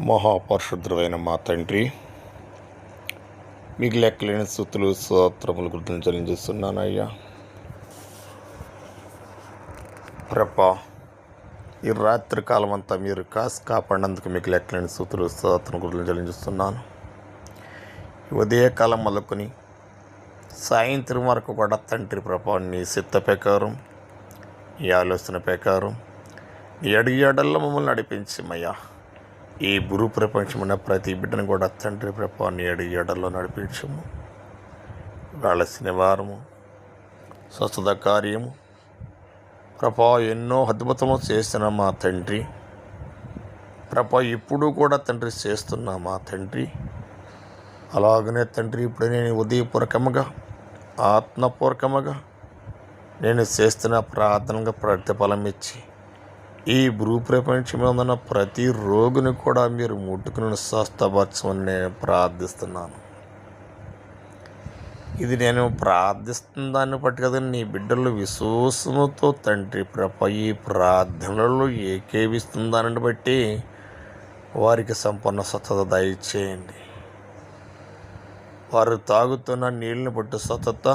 మహాపరిశుద్ధుడైన మా తండ్రి, మీకు లెక్కలేని స్తుతులు స్తోత్రములు కృతజ్ఞతలు చెల్లించేస్తున్నాను అయ్యా. ప్రభా, ఈ రాత్రి కాలం అంతా మీరు కాసి కాపాడినందుకు మీకు లెక్కలేని స్తుతులు స్తోత్రం కృతజ్ఞతలు చెల్లించేస్తున్నాను. ఉదయకాలం మొదలుకొని సాయంత్రం వరకు కూడా తండ్రి ప్రభా, నీ చిత్త ప్రకారం, ఈ ఆలోచన ప్రకారం నీ అడిగి అడల్లో మమ్మల్ని నడిపించమయ్యా. ఈ గురు ప్రపంచమున్న ప్రతి బిడ్డను కూడా తండ్రి ప్రభా, నీ అడిగి అడల్లో నడిపించము. వాళ్ళ శనివారము స్వస్థత కార్యము ప్రభా, ఎన్నో అద్భుతములు చేసిన మా తండ్రి ప్రభా, ఇప్పుడు కూడా తండ్రి చేస్తున్నా మా తండ్రి. అలాగనే తండ్రి, ఇప్పుడు నేను ఉదయపూర్వకముగా ఆత్మపూర్వకముగా నేను చేస్తున్న ప్రార్థనగా ప్రతిఫలం ఇచ్చి ఈ భూ ప్రపంచంలో ఉన్న ప్రతి రోగిని కూడా మీరు ముట్టుకుని స్వస్థపరచమని నేను ప్రార్థిస్తున్నాను. ఇది నేను ప్రార్థిస్తున్న దాన్ని బట్టి కదా, నీ బిడ్డలు విశ్వాసముతో తండ్రి ప్రభ ఈ ప్రార్థనలలో ఏకేవిస్తుందాన్ని బట్టి వారికి సంపూర్ణ స్వస్థత దయచేయండి. వారు తాగుతున్న నీళ్ళని బట్టి స్వస్థత,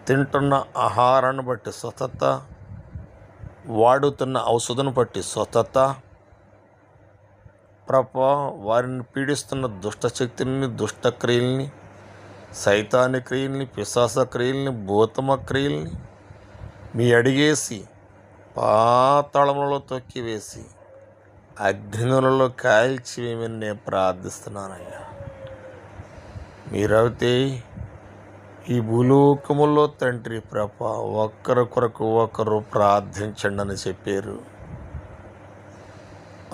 తింటున్న ఆహారాన్ని బట్టి స్వస్థత, వాడుతున్న ఔషధను బట్టి స్వస్థత ప్రభా, వారిని పీడిస్తున్న దుష్టశక్తుల్ని, దుష్టక్రియల్ని, సైతాని క్రియల్ని, పిశాస క్రియల్ని, భూతమ క్రియల్ని మీ అడిగేసి పాతాళములలో తొక్కివేసి అగ్నిలో కాల్చివేమని నేను ప్రార్థిస్తున్నానయ్యా. మీరైతే ఈ భూలోకములో తండ్రి ప్రభ ఒక్కరి కొరకు ఒకరు ప్రార్థించండి అని చెప్పారు.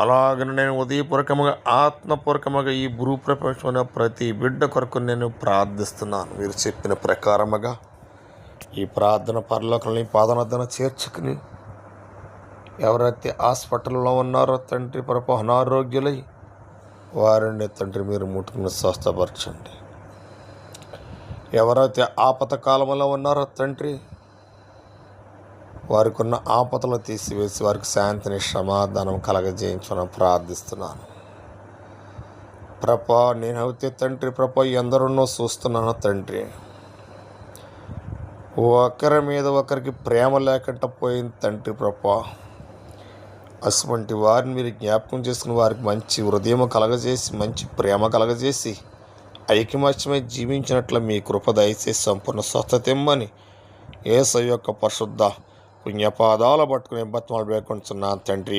అలాగని నేను ఉదయపూర్వకముగా ఆత్మపూర్వకముగా ఈ భూ ప్రపంచంలో ప్రతి బిడ్డ కొరకు నేను ప్రార్థిస్తున్నాను. మీరు చెప్పిన ప్రకారముగా ఈ ప్రార్థన పరలోకంలో పాదనర్థన చేర్చుకుని ఎవరైతే హాస్పిటల్లో ఉన్నారో తండ్రి ప్రభ అనారోగ్యులై వారిని తండ్రి మీరు ముట్టుకుని స్వస్థపరచండి. ఎవరైతే ఆపద కాలంలో ఉన్నారో తండ్రి వారికి ఉన్న ఆపదలు తీసివేసి వారికి శాంతిని, సమాధానం కలగజేయించమని ప్రార్థిస్తున్నాను. ప్రభా, నేనైతే తండ్రి ప్రభా ఎందరున్నో చూస్తున్నాను తండ్రి. ఒకరి మీద ఒకరికి ప్రేమ లేకుండా పోయింది తండ్రి ప్రభా. అటువంటి వారిని మీరు జ్ఞాపకం చేసుకుని వారికి మంచి హృదయం కలగజేసి, మంచి ప్రేమ కలగజేసి ఐకమత్యమై జీవించినట్లు మీ కృప దయచేసి సంపూర్ణ స్వస్థత ఇమ్మని యేసు యొక్క పరిశుద్ధ పుణ్యపాదాల పట్టుకుని బతిమాలు వేడుకుంటున్నాను తండ్రి.